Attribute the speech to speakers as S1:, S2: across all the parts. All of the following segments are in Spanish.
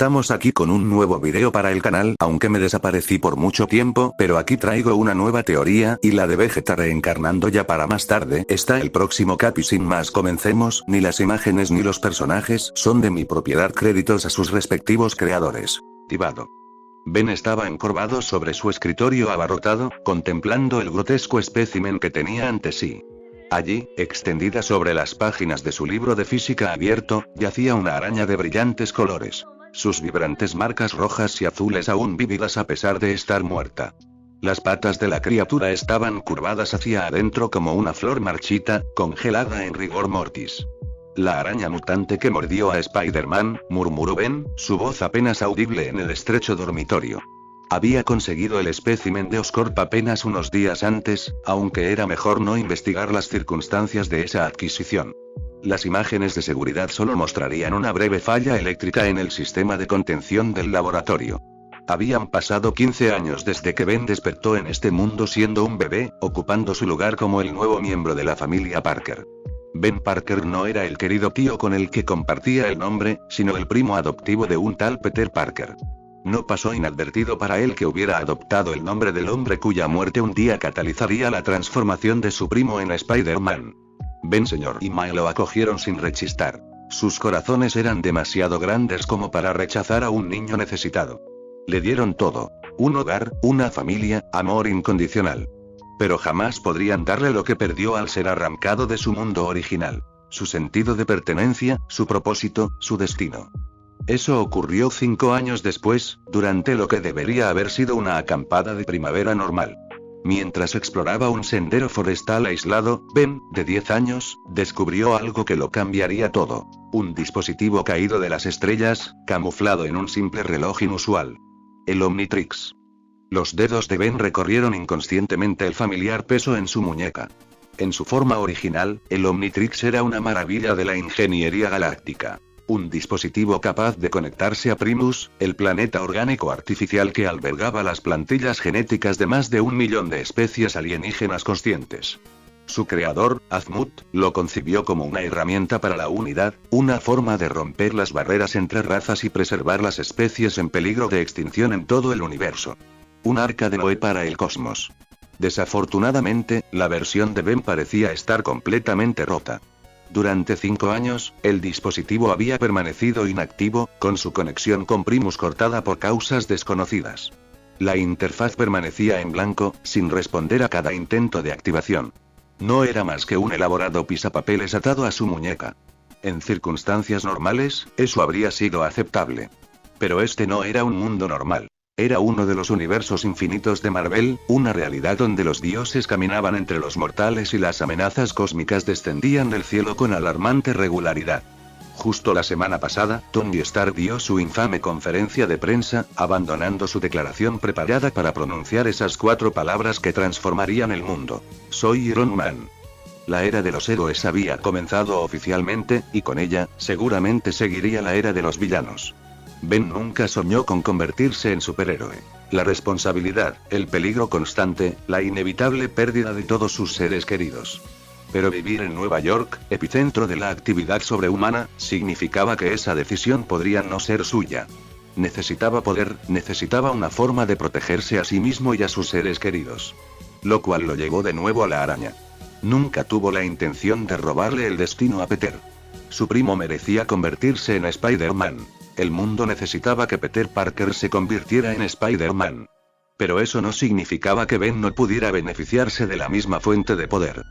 S1: Estamos aquí con un nuevo video para el canal, aunque me desaparecí por mucho tiempo, pero aquí traigo una nueva teoría, y la de Vegeta reencarnando ya para más tarde. Está el próximo cap y sin más comencemos. Ni las imágenes ni los personajes son de mi propiedad, créditos a sus respectivos creadores. Tibado. Ben estaba encorvado sobre su escritorio abarrotado, contemplando el grotesco espécimen que tenía ante sí. Allí, extendida sobre las páginas de su libro de física abierto, yacía una araña de brillantes colores. Sus vibrantes marcas rojas y azules aún vívidas a pesar de estar muerta. Las patas de la criatura estaban curvadas hacia adentro como una flor marchita, congelada en rigor mortis. La araña mutante que mordió a Spider-Man, murmuró Ben, su voz apenas audible en el estrecho dormitorio. Había conseguido el espécimen de Oscorp apenas unos días antes, aunque era mejor no investigar las circunstancias de esa adquisición. Las imágenes de seguridad solo mostrarían una breve falla eléctrica en el sistema de contención del laboratorio. Habían pasado 15 años desde que Ben despertó en este mundo siendo un bebé, ocupando su lugar como el nuevo miembro de la familia Parker. Ben Parker no era el querido tío con el que compartía el nombre, sino el primo adoptivo de un tal Peter Parker. No pasó inadvertido para él que hubiera adoptado el nombre del hombre cuya muerte un día catalizaría la transformación de su primo en Spider-Man. Ben Sr. y May lo acogieron sin rechistar. Sus corazones eran demasiado grandes como para rechazar a un niño necesitado. Le dieron todo: un hogar, una familia, amor incondicional. Pero jamás podrían darle lo que perdió al ser arrancado de su mundo original: su sentido de pertenencia, su propósito, su destino. Eso ocurrió 5 años después, durante lo que debería haber sido una acampada de primavera normal. Mientras exploraba un sendero forestal aislado, Ben, de 10 años, descubrió algo que lo cambiaría todo: un dispositivo caído de las estrellas, camuflado en un simple reloj inusual. El Omnitrix. Los dedos de Ben recorrieron inconscientemente el familiar peso en su muñeca. En su forma original, el Omnitrix era una maravilla de la ingeniería galáctica. Un dispositivo capaz de conectarse a Primus, el planeta orgánico artificial que albergaba las plantillas genéticas de más de 1 millón de especies alienígenas conscientes. Su creador, Azimuth, lo concibió como una herramienta para la unidad, una forma de romper las barreras entre razas y preservar las especies en peligro de extinción en todo el universo. Un arca de Noé para el cosmos. Desafortunadamente, la versión de Ben parecía estar completamente rota. Durante 5 años, el dispositivo había permanecido inactivo, con su conexión con Primus cortada por causas desconocidas. La interfaz permanecía en blanco, sin responder a cada intento de activación. No era más que un elaborado pisapapeles atado a su muñeca. En circunstancias normales, eso habría sido aceptable. Pero este no era un mundo normal. Era uno de los universos infinitos de Marvel, una realidad donde los dioses caminaban entre los mortales y las amenazas cósmicas descendían del cielo con alarmante regularidad. Justo la semana pasada, Tony Stark dio su infame conferencia de prensa, abandonando su declaración preparada para pronunciar esas 4 palabras que transformarían el mundo: soy Iron Man. La era de los héroes había comenzado oficialmente, y con ella, seguramente seguiría la era de los villanos. Ben nunca soñó con convertirse en superhéroe. La responsabilidad, el peligro constante, la inevitable pérdida de todos sus seres queridos. Pero vivir en Nueva York, epicentro de la actividad sobrehumana, significaba que esa decisión podría no ser suya. Necesitaba poder, necesitaba una forma de protegerse a sí mismo y a sus seres queridos. Lo cual lo llevó de nuevo a la araña. Nunca tuvo la intención de robarle el destino a Peter. Su primo merecía convertirse en Spider-Man. El mundo necesitaba que Peter Parker se convirtiera en Spider-Man. Pero eso no significaba que Ben no pudiera beneficiarse de la misma fuente de poder.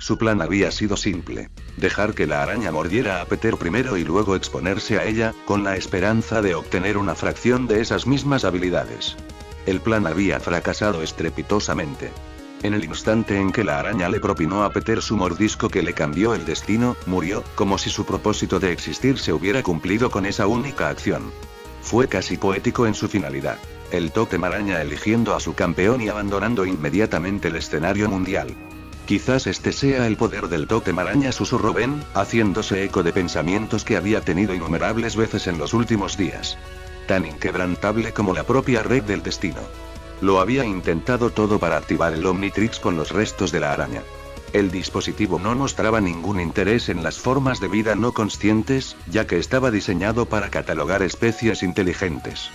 S1: Su plan había sido simple: dejar que la araña mordiera a Peter primero y luego exponerse a ella, con la esperanza de obtener una fracción de esas mismas habilidades. El plan había fracasado estrepitosamente. En el instante en que la araña le propinó a Peter su mordisco que le cambió el destino, murió, como si su propósito de existir se hubiera cumplido con esa única acción. Fue casi poético en su finalidad. El tótem araña eligiendo a su campeón y abandonando inmediatamente el escenario mundial. Quizás este sea el poder del tótem araña, susurró Ben, haciéndose eco de pensamientos que había tenido innumerables veces en los últimos días. Tan inquebrantable como la propia red del destino. Lo había intentado todo para activar el Omnitrix con los restos de la araña. El dispositivo no mostraba ningún interés en las formas de vida no conscientes, ya que estaba diseñado para catalogar especies inteligentes.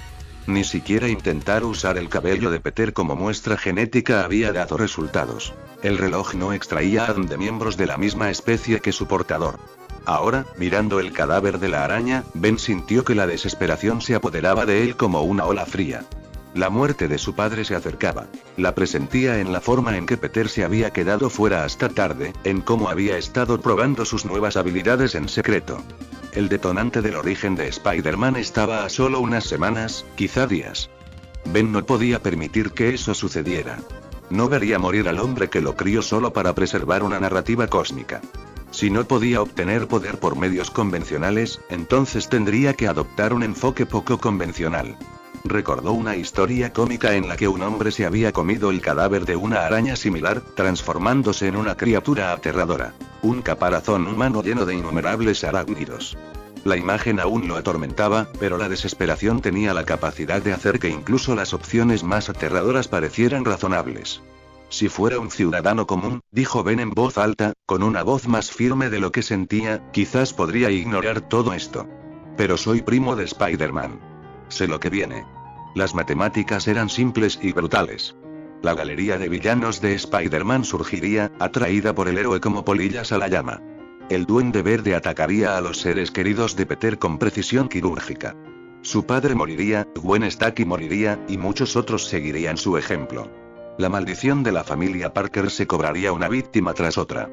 S1: Ni siquiera intentar usar el cabello de Peter como muestra genética había dado resultados. El reloj no extraía ADN de miembros de la misma especie que su portador. Ahora, mirando el cadáver de la araña, Ben sintió que la desesperación se apoderaba de él como una ola fría. La muerte de su padre se acercaba. La presentía en la forma en que Peter se había quedado fuera hasta tarde, en cómo había estado probando sus nuevas habilidades en secreto. El detonante del origen de Spider-Man estaba a solo unas semanas, quizá días. Ben no podía permitir que eso sucediera. No vería morir al hombre que lo crió solo para preservar una narrativa cósmica. Si no podía obtener poder por medios convencionales, entonces tendría que adoptar un enfoque poco convencional. Recordó una historia cómica en la que un hombre se había comido el cadáver de una araña similar, transformándose en una criatura aterradora. Un caparazón humano lleno de innumerables arácnidos. La imagen aún lo atormentaba, pero la desesperación tenía la capacidad de hacer que incluso las opciones más aterradoras parecieran razonables. Si fuera un ciudadano común, dijo Ben en voz alta, con una voz más firme de lo que sentía, quizás podría ignorar todo esto. Pero soy primo de Spider-Man. Sé lo que viene. Las matemáticas eran simples y brutales. La galería de villanos de Spider-Man surgiría, atraída por el héroe como polillas a la llama. El Duende Verde atacaría a los seres queridos de Peter con precisión quirúrgica. Su padre moriría, Gwen Stacy moriría, y muchos otros seguirían su ejemplo. La maldición de la familia Parker se cobraría una víctima tras otra.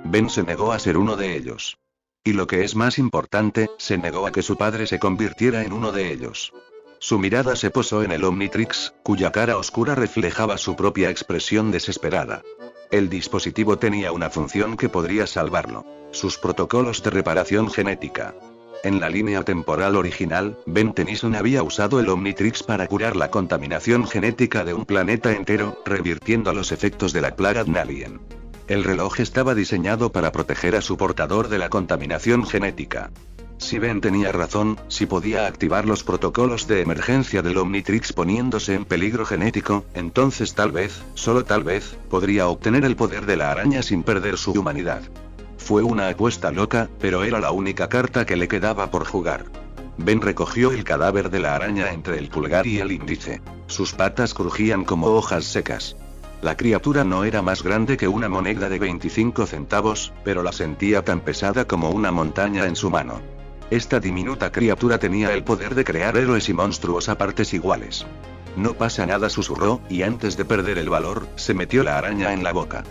S1: Ben se negó a ser uno de ellos. Y lo que es más importante, se negó a que su padre se convirtiera en uno de ellos. Su mirada se posó en el Omnitrix, cuya cara oscura reflejaba su propia expresión desesperada. El dispositivo tenía una función que podría salvarlo: sus protocolos de reparación genética. En la línea temporal original, Ben Tennyson había usado el Omnitrix para curar la contaminación genética de un planeta entero, revirtiendo los efectos de la plaga Nalien. El reloj estaba diseñado para proteger a su portador de la contaminación genética. Si Ben tenía razón, si podía activar los protocolos de emergencia del Omnitrix poniéndose en peligro genético, entonces tal vez, solo tal vez, podría obtener el poder de la araña sin perder su humanidad. Fue una apuesta loca, pero era la única carta que le quedaba por jugar. Ben recogió el cadáver de la araña entre el pulgar y el índice. Sus patas crujían como hojas secas. La criatura no era más grande que una moneda de 25 centavos, pero la sentía tan pesada como una montaña en su mano. Esta diminuta criatura tenía el poder de crear héroes y monstruos a partes iguales. No pasa nada, susurró, y antes de perder el valor, se metió la araña en la boca.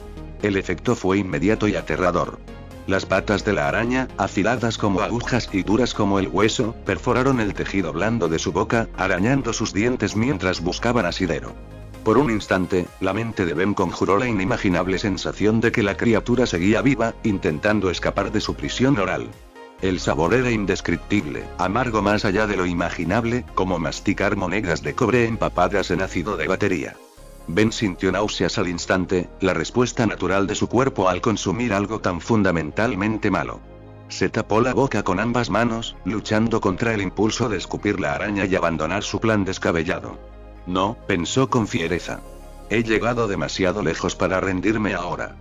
S1: El efecto fue inmediato y aterrador. Las patas de la araña, afiladas como agujas y duras como el hueso, perforaron el tejido blando de su boca, arañando sus dientes mientras buscaban asidero. Por un instante, la mente de Ben conjuró la inimaginable sensación de que la criatura seguía viva, intentando escapar de su prisión oral. El sabor era indescriptible, amargo más allá de lo imaginable, como masticar monedas de cobre empapadas en ácido de batería. Ben sintió náuseas al instante, la respuesta natural de su cuerpo al consumir algo tan fundamentalmente malo. Se tapó la boca con ambas manos, luchando contra el impulso de escupir la araña y abandonar su plan descabellado. No, pensó con fiereza. He llegado demasiado lejos para rendirme ahora.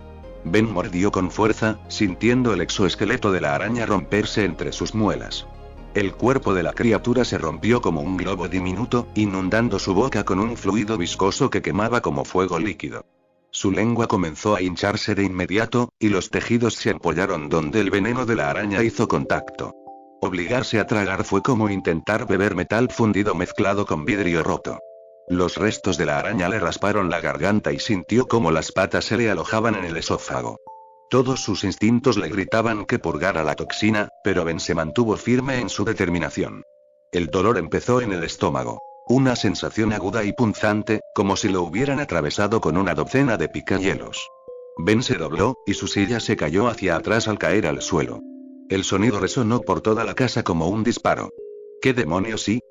S1: Ben mordió con fuerza, sintiendo el exoesqueleto de la araña romperse entre sus muelas. El cuerpo de la criatura se rompió como un globo diminuto, inundando su boca con un fluido viscoso que quemaba como fuego líquido. Su lengua comenzó a hincharse de inmediato, y los tejidos se apoyaron donde el veneno de la araña hizo contacto. Obligarse a tragar fue como intentar beber metal fundido mezclado con vidrio roto. Los restos de la araña le rasparon la garganta y sintió cómo las patas se le alojaban en el esófago. Todos sus instintos le gritaban que purgara la toxina, pero Ben se mantuvo firme en su determinación. El dolor empezó en el estómago. Una sensación aguda y punzante, como si lo hubieran atravesado con una docena de picahielos. Ben se dobló, y su silla se cayó hacia atrás al caer al suelo. El sonido resonó por toda la casa como un disparo. ¿Qué demonios sí?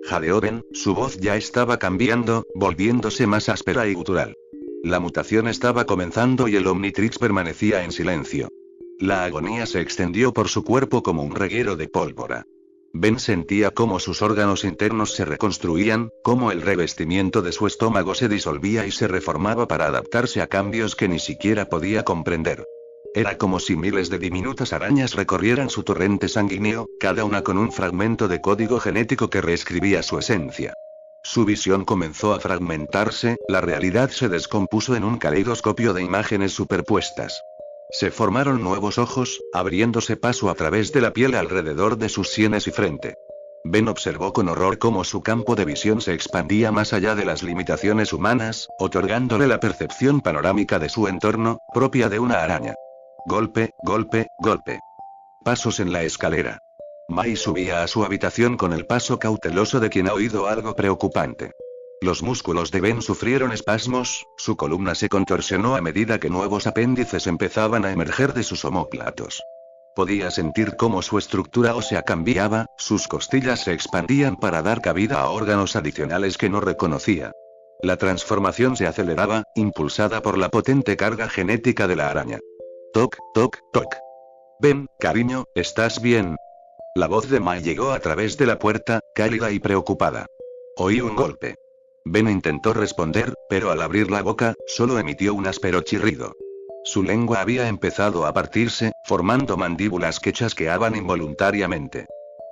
S1: Jadeó Ben, su voz ya estaba cambiando, volviéndose más áspera y gutural. La mutación estaba comenzando y el Omnitrix permanecía en silencio. La agonía se extendió por su cuerpo como un reguero de pólvora. Ben sentía cómo sus órganos internos se reconstruían, cómo el revestimiento de su estómago se disolvía y se reformaba para adaptarse a cambios que ni siquiera podía comprender. Era como si miles de diminutas arañas recorrieran su torrente sanguíneo, cada una con un fragmento de código genético que reescribía su esencia. Su visión comenzó a fragmentarse, la realidad se descompuso en un caleidoscopio de imágenes superpuestas. Se formaron nuevos ojos, abriéndose paso a través de la piel alrededor de sus sienes y frente. Ben observó con horror cómo su campo de visión se expandía más allá de las limitaciones humanas, otorgándole la percepción panorámica de su entorno, propia de una araña. Golpe, golpe, golpe. Pasos en la escalera. Mai subía a su habitación con el paso cauteloso de quien ha oído algo preocupante. Los músculos de Ben sufrieron espasmos, su columna se contorsionó a medida que nuevos apéndices empezaban a emerger de sus omóplatos. Podía sentir cómo su estructura ósea cambiaba, sus costillas se expandían para dar cabida a órganos adicionales que no reconocía. La transformación se aceleraba, impulsada por la potente carga genética de la araña. Toc, toc, toc. Ben, cariño, ¿estás bien? La voz de Mai llegó a través de la puerta, cálida y preocupada. Oí un golpe. Ben intentó responder, pero al abrir la boca, solo emitió un áspero chirrido. Su lengua había empezado a partirse, formando mandíbulas que chasqueaban involuntariamente.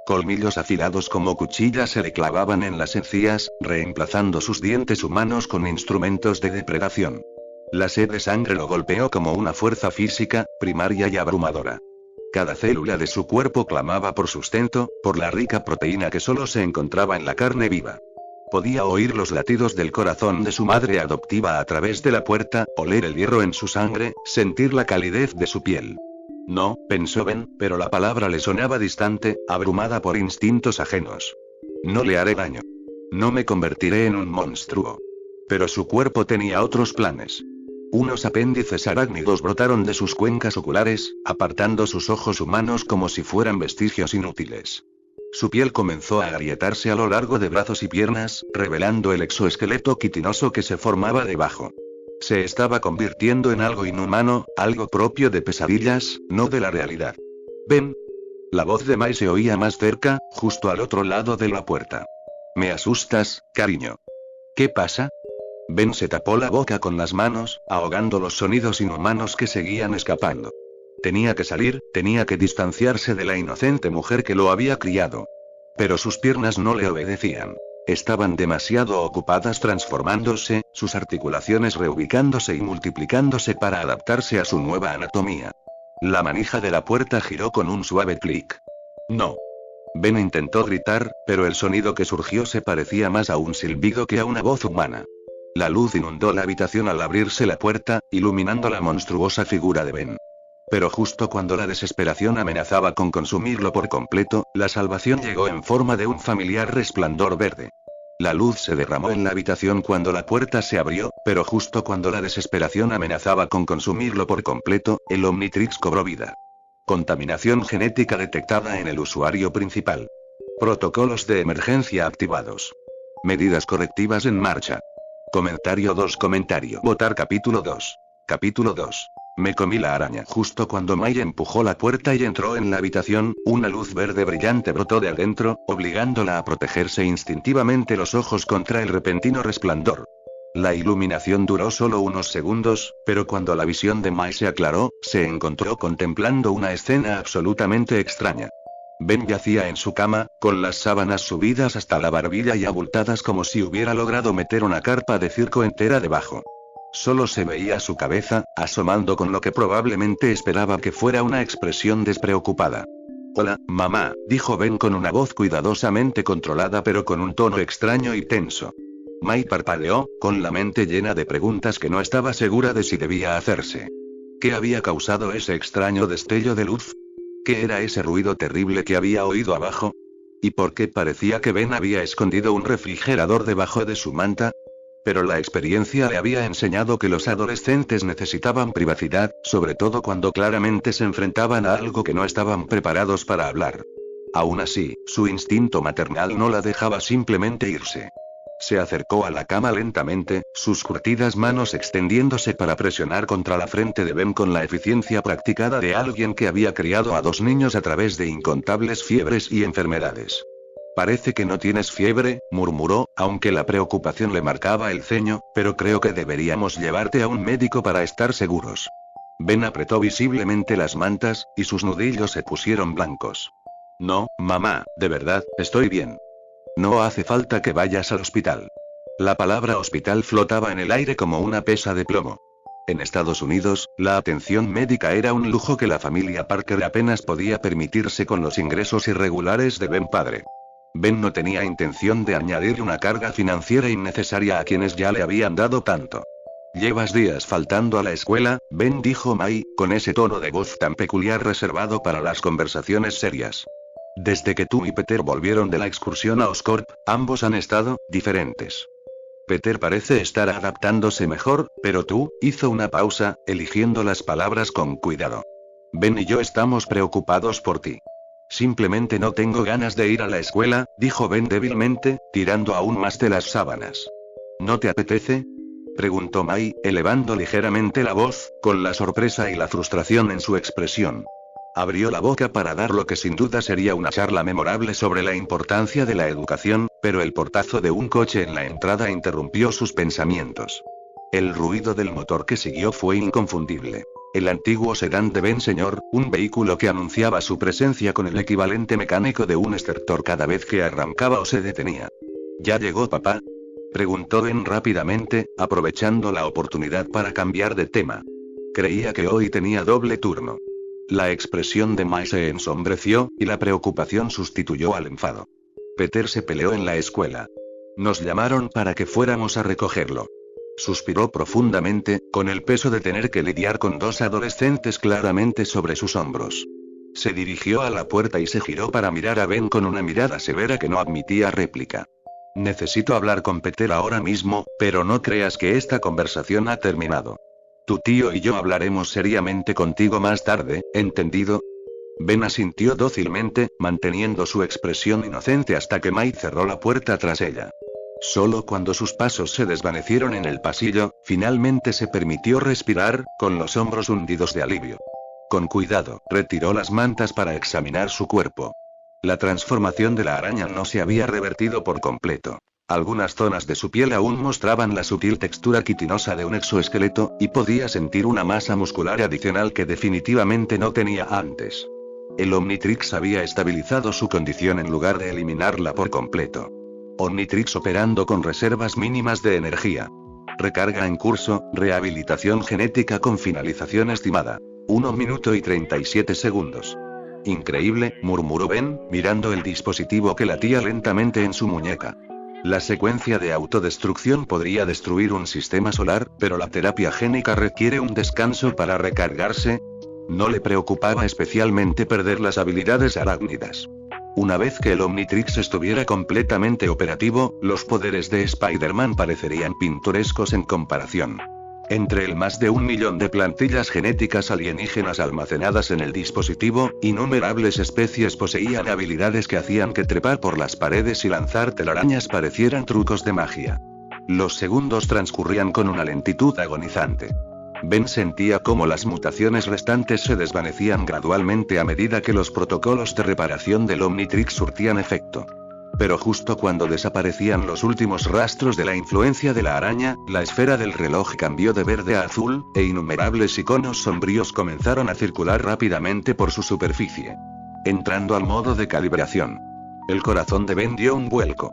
S1: Colmillos afilados como cuchillas se le clavaban en las encías, reemplazando sus dientes humanos con instrumentos de depredación. La sed de sangre lo golpeó como una fuerza física, primaria y abrumadora. Cada célula de su cuerpo clamaba por sustento, por la rica proteína que solo se encontraba en la carne viva. Podía oír los latidos del corazón de su madre adoptiva a través de la puerta, oler el hierro en su sangre, sentir la calidez de su piel. No, pensó Ben, pero la palabra le sonaba distante, abrumada por instintos ajenos. No le haré daño. No me convertiré en un monstruo. Pero su cuerpo tenía otros planes. Unos apéndices arácnidos brotaron de sus cuencas oculares, apartando sus ojos humanos como si fueran vestigios inútiles. Su piel comenzó a agrietarse a lo largo de brazos y piernas, revelando el exoesqueleto quitinoso que se formaba debajo. Se estaba convirtiendo en algo inhumano, algo propio de pesadillas, no de la realidad. «Ven». La voz de Mai se oía más cerca, justo al otro lado de la puerta. «Me asustas, cariño». «¿Qué pasa?» Ben se tapó la boca con las manos, ahogando los sonidos inhumanos que seguían escapando. Tenía que salir, tenía que distanciarse de la inocente mujer que lo había criado. Pero sus piernas no le obedecían. Estaban demasiado ocupadas transformándose, sus articulaciones reubicándose y multiplicándose para adaptarse a su nueva anatomía. La manija de la puerta giró con un suave clic. «No». Ben intentó gritar, pero el sonido que surgió se parecía más a un silbido que a una voz humana. La luz inundó la habitación al abrirse la puerta, iluminando la monstruosa figura de Ben. Pero justo cuando la desesperación amenazaba con consumirlo por completo, la salvación llegó en forma de un familiar resplandor verde. La luz se derramó en la habitación cuando la puerta se abrió, pero justo cuando la desesperación amenazaba con consumirlo por completo, el Omnitrix cobró vida. Contaminación genética detectada en el usuario principal. Protocolos de emergencia activados. Medidas correctivas en marcha. Comentario 2. Votar capítulo 2. Capítulo 2. Me comí la araña. Justo cuando Mai empujó la puerta y entró en la habitación, una luz verde brillante brotó de adentro, obligándola a protegerse instintivamente los ojos contra el repentino resplandor. La iluminación duró solo unos segundos, pero cuando la visión de Mai se aclaró, se encontró contemplando una escena absolutamente extraña. Ben yacía en su cama, con las sábanas subidas hasta la barbilla y abultadas como si hubiera logrado meter una carpa de circo entera debajo. Solo se veía su cabeza, asomando con lo que probablemente esperaba que fuera una expresión despreocupada. «Hola, mamá», dijo Ben con una voz cuidadosamente controlada pero con un tono extraño y tenso. Mai parpadeó, con la mente llena de preguntas que no estaba segura de si debía hacerse. ¿Qué había causado ese extraño destello de luz? ¿Qué era ese ruido terrible que había oído abajo? ¿Y por qué parecía que Ben había escondido un refrigerador debajo de su manta? Pero la experiencia le había enseñado que los adolescentes necesitaban privacidad, sobre todo cuando claramente se enfrentaban a algo que no estaban preparados para hablar. Aún así, su instinto maternal no la dejaba simplemente irse. Se acercó a la cama lentamente, sus curtidas manos extendiéndose para presionar contra la frente de Ben con la eficiencia practicada de alguien que había criado a 2 niños a través de incontables fiebres y enfermedades. Parece que no tienes fiebre, murmuró, aunque la preocupación le marcaba el ceño, pero creo que deberíamos llevarte a un médico para estar seguros. Ben apretó visiblemente las mantas, y sus nudillos se pusieron blancos. No, mamá, de verdad, estoy bien. No hace falta que vayas al hospital. La palabra hospital flotaba en el aire como una pesa de plomo. En Estados Unidos, la atención médica era un lujo que la familia Parker apenas podía permitirse con los ingresos irregulares de Ben padre. Ben no tenía intención de añadir una carga financiera innecesaria a quienes ya le habían dado tanto. «Llevas días faltando a la escuela», Ben dijo May, con ese tono de voz tan peculiar reservado para las conversaciones serias. «Desde que tú y Peter volvieron de la excursión a Oscorp, ambos han estado diferentes. Peter parece estar adaptándose mejor, pero tú», hizo una pausa, eligiendo las palabras con cuidado. «Ben y yo estamos preocupados por ti». «Simplemente no tengo ganas de ir a la escuela», dijo Ben débilmente, tirando aún más de las sábanas. «¿No te apetece?», preguntó May, elevando ligeramente la voz, con la sorpresa y la frustración en su expresión. Abrió la boca para dar lo que sin duda sería una charla memorable sobre la importancia de la educación, pero el portazo de un coche en la entrada interrumpió sus pensamientos. El ruido del motor que siguió fue inconfundible. El antiguo sedán de Ben Señor, un vehículo que anunciaba su presencia con el equivalente mecánico de un estertor cada vez que arrancaba o se detenía. ¿Ya llegó papá?, preguntó Ben rápidamente, aprovechando la oportunidad para cambiar de tema. Creía que hoy tenía doble turno. La expresión de May se ensombreció, y la preocupación sustituyó al enfado. Peter se peleó en la escuela. Nos llamaron para que fuéramos a recogerlo. Suspiró profundamente, con el peso de tener que lidiar con 2 adolescentes claramente sobre sus hombros. Se dirigió a la puerta y se giró para mirar a Ben con una mirada severa que no admitía réplica. Necesito hablar con Peter ahora mismo, pero no creas que esta conversación ha terminado. Tu tío y yo hablaremos seriamente contigo más tarde, ¿entendido? Ben asintió dócilmente, manteniendo su expresión inocente hasta que May cerró la puerta tras ella. Solo cuando sus pasos se desvanecieron en el pasillo, finalmente se permitió respirar, con los hombros hundidos de alivio. Con cuidado, retiró las mantas para examinar su cuerpo. La transformación de la araña no se había revertido por completo. Algunas zonas de su piel aún mostraban la sutil textura quitinosa de un exoesqueleto, y podía sentir una masa muscular adicional que definitivamente no tenía antes. El Omnitrix había estabilizado su condición en lugar de eliminarla por completo. Omnitrix operando con reservas mínimas de energía. Recarga en curso, rehabilitación genética con finalización estimada. 1 minuto y 37 segundos. Increíble, murmuró Ben, mirando el dispositivo que latía lentamente en su muñeca. La secuencia de autodestrucción podría destruir un sistema solar, pero la terapia génica requiere un descanso para recargarse. No le preocupaba especialmente perder las habilidades arácnidas. Una vez que el Omnitrix estuviera completamente operativo, los poderes de Spider-Man parecerían pintorescos en comparación. Entre el más de 1 millón de plantillas genéticas alienígenas almacenadas en el dispositivo, innumerables especies poseían habilidades que hacían que trepar por las paredes y lanzar telarañas parecieran trucos de magia. Los segundos transcurrían con una lentitud agonizante. Ben sentía cómo las mutaciones restantes se desvanecían gradualmente a medida que los protocolos de reparación del Omnitrix surtían efecto. Pero justo cuando desaparecían los últimos rastros de la influencia de la araña, la esfera del reloj cambió de verde a azul, e innumerables iconos sombríos comenzaron a circular rápidamente por su superficie. Entrando al modo de calibración. El corazón de Ben dio un vuelco.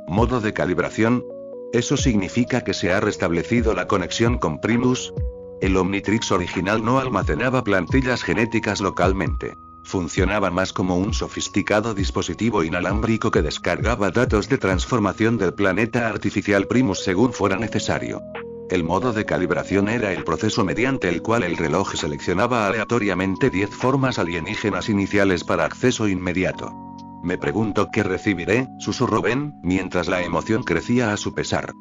S1: ¿Modo de calibración? ¿Eso significa que se ha restablecido la conexión con Primus? El Omnitrix original no almacenaba plantillas genéticas localmente. Funcionaba más como un sofisticado dispositivo inalámbrico que descargaba datos de transformación del planeta artificial Primus según fuera necesario. El modo de calibración era el proceso mediante el cual el reloj seleccionaba aleatoriamente 10 formas alienígenas iniciales para acceso inmediato. Me pregunto qué recibiré, susurró Ben, mientras la emoción crecía a su pesar.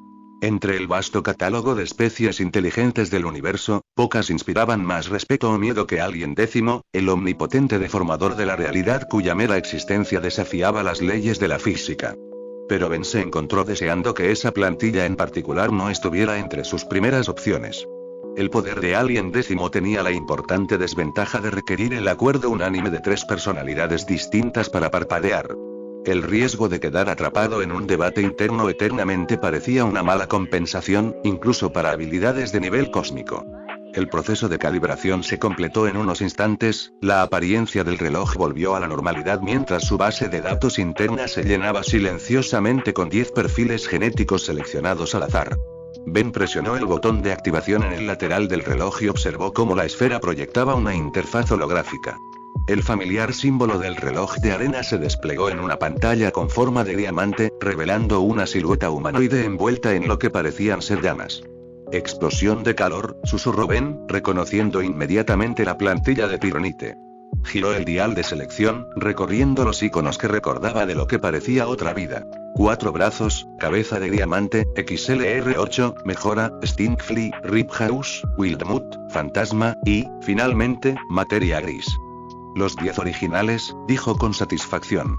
S1: Entre el vasto catálogo de especies inteligentes del universo, pocas inspiraban más respeto o miedo que Alien Décimo, el omnipotente deformador de la realidad cuya mera existencia desafiaba las leyes de la física. Pero Ben se encontró deseando que esa plantilla en particular no estuviera entre sus primeras opciones. El poder de Alien Décimo tenía la importante desventaja de requerir el acuerdo unánime de 3 personalidades distintas para parpadear. El riesgo de quedar atrapado en un debate interno eternamente parecía una mala compensación, incluso para habilidades de nivel cósmico. El proceso de calibración se completó en unos instantes, la apariencia del reloj volvió a la normalidad mientras su base de datos interna se llenaba silenciosamente con 10 perfiles genéticos seleccionados al azar. Ben presionó el botón de activación en el lateral del reloj y observó cómo la esfera proyectaba una interfaz holográfica. El familiar símbolo del reloj de arena se desplegó en una pantalla con forma de diamante, revelando una silueta humanoide envuelta en lo que parecían ser llamas. Explosión de calor, susurró Ben, reconociendo inmediatamente la plantilla de Tironite. Giró el dial de selección, recorriendo los iconos que recordaba de lo que parecía otra vida. 4 brazos, cabeza de diamante, XLR8, mejora, Stinkfly, Rip House, Wildmuth, fantasma, y, finalmente, materia gris. Los 10 originales, dijo con satisfacción.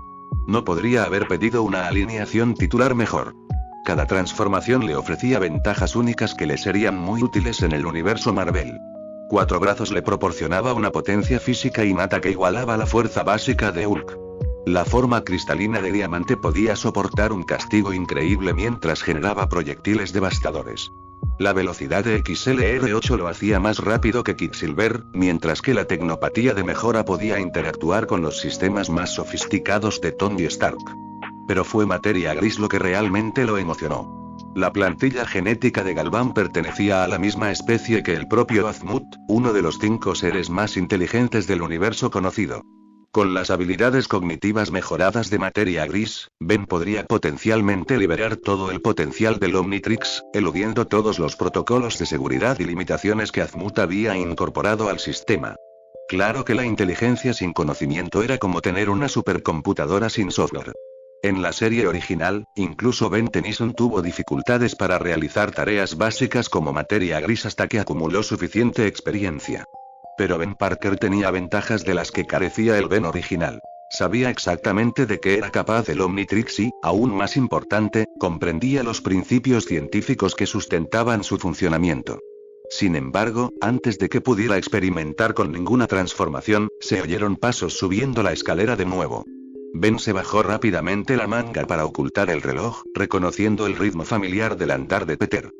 S1: No podría haber pedido una alineación titular mejor. Cada transformación le ofrecía ventajas únicas que le serían muy útiles en el universo Marvel. 4 brazos le proporcionaba una potencia física innata que igualaba la fuerza básica de Hulk. La forma cristalina de diamante podía soportar un castigo increíble mientras generaba proyectiles devastadores. La velocidad de XLR8 lo hacía más rápido que Quicksilver, mientras que la tecnopatía de mejora podía interactuar con los sistemas más sofisticados de Tony Stark. Pero fue materia gris lo que realmente lo emocionó. La plantilla genética de Galvan pertenecía a la misma especie que el propio Azimuth, uno de los 5 seres más inteligentes del universo conocido. Con las habilidades cognitivas mejoradas de materia gris, Ben podría potencialmente liberar todo el potencial del Omnitrix, eludiendo todos los protocolos de seguridad y limitaciones que Azimuth había incorporado al sistema. Claro que la inteligencia sin conocimiento era como tener una supercomputadora sin software. En la serie original, incluso Ben Tennyson tuvo dificultades para realizar tareas básicas como materia gris hasta que acumuló suficiente experiencia. Pero Ben Parker tenía ventajas de las que carecía el Ben original. Sabía exactamente de qué era capaz el Omnitrix y, aún más importante, comprendía los principios científicos que sustentaban su funcionamiento. Sin embargo, antes de que pudiera experimentar con ninguna transformación, se oyeron pasos subiendo la escalera de nuevo. Ben se bajó rápidamente la manga para ocultar el reloj, reconociendo el ritmo familiar del andar de Peter.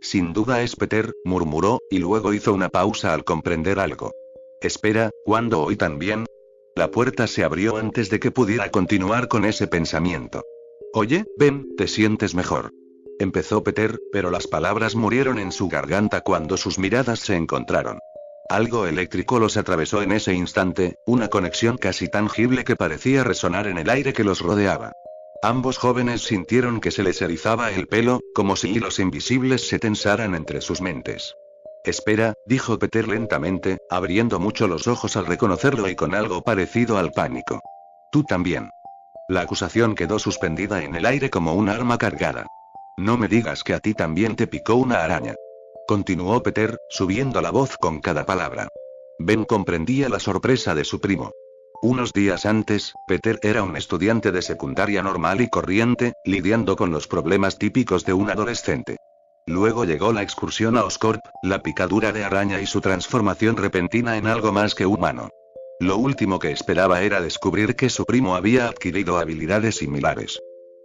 S1: Sin duda es Peter, murmuró, y luego hizo una pausa al comprender algo. Espera, ¿cuándo hoy también? La puerta se abrió antes de que pudiera continuar con ese pensamiento. Oye, Ben, ¿te sientes mejor? Empezó Peter, pero las palabras murieron en su garganta cuando sus miradas se encontraron. Algo eléctrico los atravesó en ese instante, una conexión casi tangible que parecía resonar en el aire que los rodeaba. Ambos jóvenes sintieron que se les erizaba el pelo, como si hilos invisibles se tensaran entre sus mentes. Espera, dijo Peter lentamente, abriendo mucho los ojos al reconocerlo y con algo parecido al pánico. Tú también. La acusación quedó suspendida en el aire como un arma cargada. No me digas que a ti también te picó una araña. Continuó Peter, subiendo la voz con cada palabra. Ben comprendía la sorpresa de su primo. Unos días antes, Peter era un estudiante de secundaria normal y corriente, lidiando con los problemas típicos de un adolescente. Luego llegó la excursión a Oscorp, la picadura de araña y su transformación repentina en algo más que humano. Lo último que esperaba era descubrir que su primo había adquirido habilidades similares.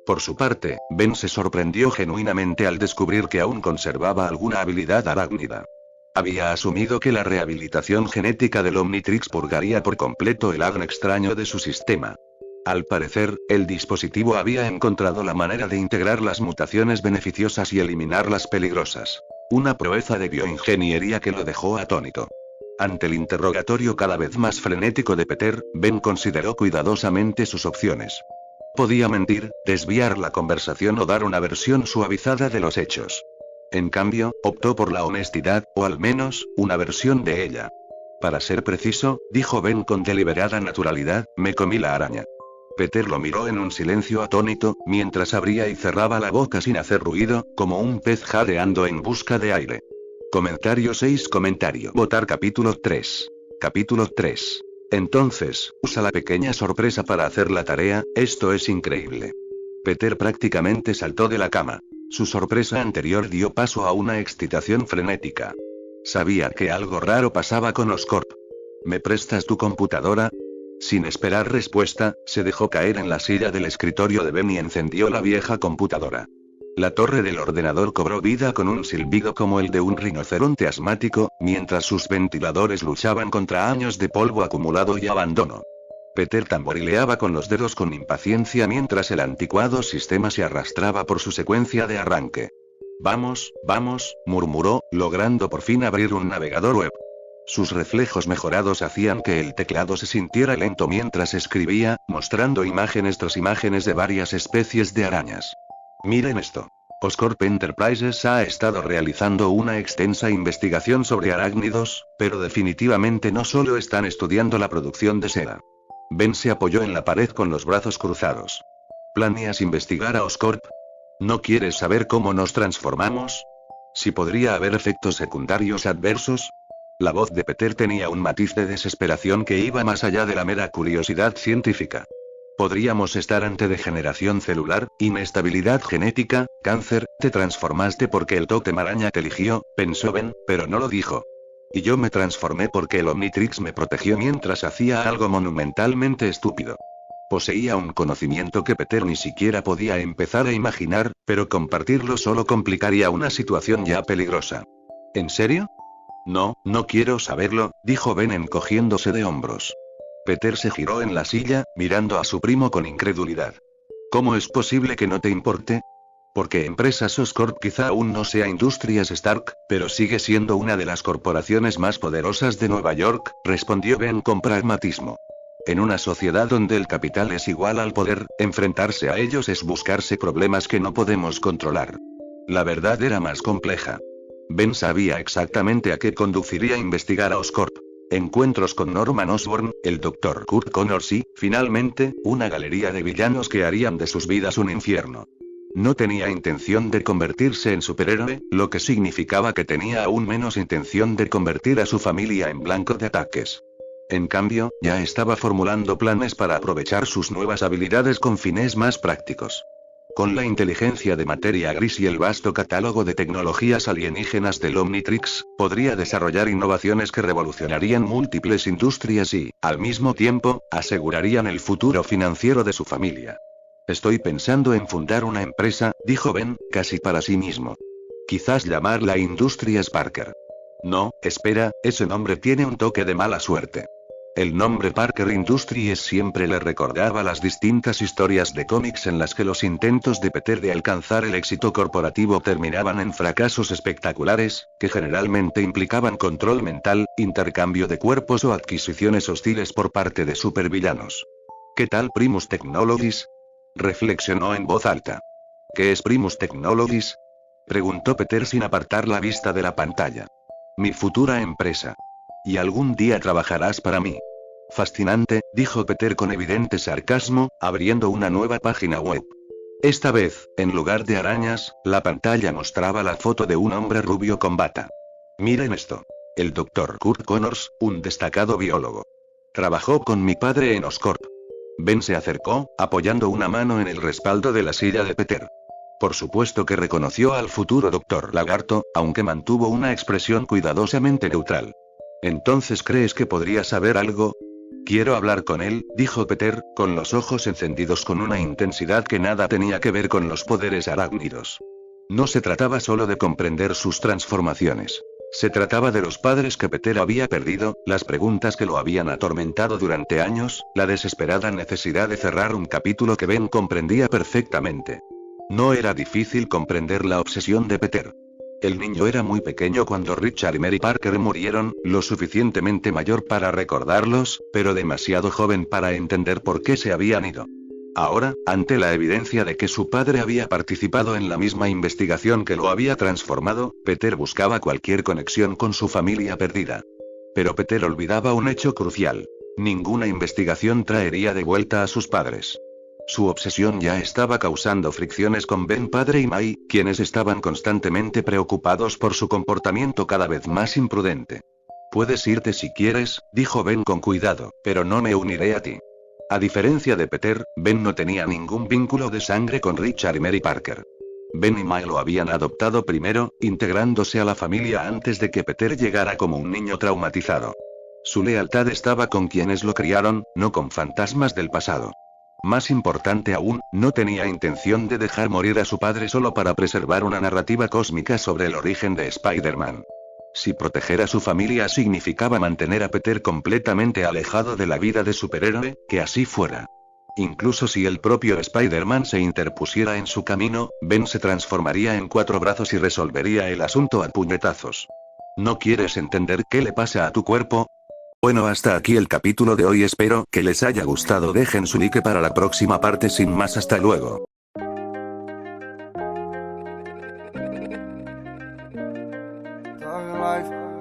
S1: Por su parte, Ben se sorprendió genuinamente al descubrir que aún conservaba alguna habilidad arácnida. Había asumido que la rehabilitación genética del Omnitrix purgaría por completo el ADN extraño de su sistema. Al parecer, el dispositivo había encontrado la manera de integrar las mutaciones beneficiosas y eliminar las peligrosas. Una proeza de bioingeniería que lo dejó atónito. Ante el interrogatorio cada vez más frenético de Peter, Ben consideró cuidadosamente sus opciones. Podía mentir, desviar la conversación o dar una versión suavizada de los hechos. En cambio, optó por la honestidad, o al menos, una versión de ella. Para ser preciso, dijo Ben con deliberada naturalidad, me comí la araña. Peter lo miró en un silencio atónito, mientras abría y cerraba la boca sin hacer ruido, como un pez jadeando en busca de aire. Comentario 6. Votar capítulo 3. Capítulo 3. Entonces, usa la pequeña sorpresa para hacer la tarea, esto es increíble. Peter prácticamente saltó de la cama. Su sorpresa anterior dio paso a una excitación frenética. Sabía que algo raro pasaba con Oscorp. ¿Me prestas tu computadora? Sin esperar respuesta, se dejó caer en la silla del escritorio de Ben y encendió la vieja computadora. La torre del ordenador cobró vida con un silbido como el de un rinoceronte asmático, mientras sus ventiladores luchaban contra años de polvo acumulado y abandono. Peter tamborileaba con los dedos con impaciencia mientras el anticuado sistema se arrastraba por su secuencia de arranque. Vamos, vamos, murmuró, logrando por fin abrir un navegador web. Sus reflejos mejorados hacían que el teclado se sintiera lento mientras escribía, mostrando imágenes tras imágenes de varias especies de arañas. Miren esto. Oscorp Enterprises ha estado realizando una extensa investigación sobre arácnidos, pero definitivamente no solo están estudiando la producción de seda. Ben se apoyó en la pared con los brazos cruzados. ¿Planeas investigar a Oscorp? ¿No quieres saber cómo nos transformamos? ¿Si podría haber efectos secundarios adversos? La voz de Peter tenía un matiz de desesperación que iba más allá de la mera curiosidad científica. Podríamos estar ante degeneración celular, inestabilidad genética, cáncer. Te transformaste porque el tótem araña te eligió, pensó Ben, pero no lo dijo. Y yo me transformé porque el Omnitrix me protegió mientras hacía algo monumentalmente estúpido. Poseía un conocimiento que Peter ni siquiera podía empezar a imaginar, pero compartirlo solo complicaría una situación ya peligrosa. ¿En serio? No, no quiero saberlo, dijo Ben encogiéndose de hombros. Peter se giró en la silla, mirando a su primo con incredulidad. ¿Cómo es posible que no te importe? Porque Empresas Oscorp quizá aún no sea Industrias Stark, pero sigue siendo una de las corporaciones más poderosas de Nueva York, respondió Ben con pragmatismo. En una sociedad donde el capital es igual al poder, enfrentarse a ellos es buscarse problemas que no podemos controlar. La verdad era más compleja. Ben sabía exactamente a qué conduciría investigar a Oscorp. Encuentros con Norman Osborn, el Dr. Kurt Connors y, finalmente, una galería de villanos que harían de sus vidas un infierno. No tenía intención de convertirse en superhéroe, lo que significaba que tenía aún menos intención de convertir a su familia en blanco de ataques. En cambio, ya estaba formulando planes para aprovechar sus nuevas habilidades con fines más prácticos. Con la inteligencia de materia gris y el vasto catálogo de tecnologías alienígenas del Omnitrix, podría desarrollar innovaciones que revolucionarían múltiples industrias y, al mismo tiempo, asegurarían el futuro financiero de su familia. Estoy pensando en fundar una empresa, dijo Ben, casi para sí mismo. Quizás llamarla Industrias Parker. No, espera, ese nombre tiene un toque de mala suerte. El nombre Parker Industries siempre le recordaba las distintas historias de cómics en las que los intentos de Peter de alcanzar el éxito corporativo terminaban en fracasos espectaculares, que generalmente implicaban control mental, intercambio de cuerpos o adquisiciones hostiles por parte de supervillanos. ¿Qué tal Primus Technologies? Reflexionó en voz alta. ¿Qué es Primus Technologies? Preguntó Peter sin apartar la vista de la pantalla. Mi futura empresa. Y algún día trabajarás para mí. Fascinante, dijo Peter con evidente sarcasmo, abriendo una nueva página web. Esta vez, en lugar de arañas, la pantalla mostraba la foto de un hombre rubio con bata. Miren esto. El Dr. Kurt Connors, un destacado biólogo. Trabajó con mi padre en Oscorp. Ben se acercó, apoyando una mano en el respaldo de la silla de Peter. Por supuesto que reconoció al futuro Dr. Lagarto, aunque mantuvo una expresión cuidadosamente neutral. ¿Entonces crees que podría saber algo? Quiero hablar con él, dijo Peter, con los ojos encendidos con una intensidad que nada tenía que ver con los poderes arácnidos. No se trataba solo de comprender sus transformaciones. Se trataba de los padres que Peter había perdido, las preguntas que lo habían atormentado durante años, la desesperada necesidad de cerrar un capítulo que Ben comprendía perfectamente. No era difícil comprender la obsesión de Peter. El niño era muy pequeño cuando Richard y Mary Parker murieron, lo suficientemente mayor para recordarlos, pero demasiado joven para entender por qué se habían ido. Ahora, ante la evidencia de que su padre había participado en la misma investigación que lo había transformado, Peter buscaba cualquier conexión con su familia perdida. Pero Peter olvidaba un hecho crucial. Ninguna investigación traería de vuelta a sus padres. Su obsesión ya estaba causando fricciones con Ben padre y May, quienes estaban constantemente preocupados por su comportamiento cada vez más imprudente. Puedes irte si quieres, dijo Ben con cuidado, pero no me uniré a ti. A diferencia de Peter, Ben no tenía ningún vínculo de sangre con Richard y Mary Parker. Ben y May lo habían adoptado primero, integrándose a la familia antes de que Peter llegara como un niño traumatizado. Su lealtad estaba con quienes lo criaron, no con fantasmas del pasado. Más importante aún, no tenía intención de dejar morir a su padre solo para preservar una narrativa cósmica sobre el origen de Spider-Man. Si proteger a su familia significaba mantener a Peter completamente alejado de la vida de superhéroe, que así fuera. Incluso si el propio Spider-Man se interpusiera en su camino, Ben se transformaría en cuatro brazos y resolvería el asunto a puñetazos. ¿No quieres entender qué le pasa a tu cuerpo? Bueno, hasta aquí el capítulo de hoy, espero que les haya gustado, dejen su like para la próxima parte, sin más, hasta luego.
S2: Life.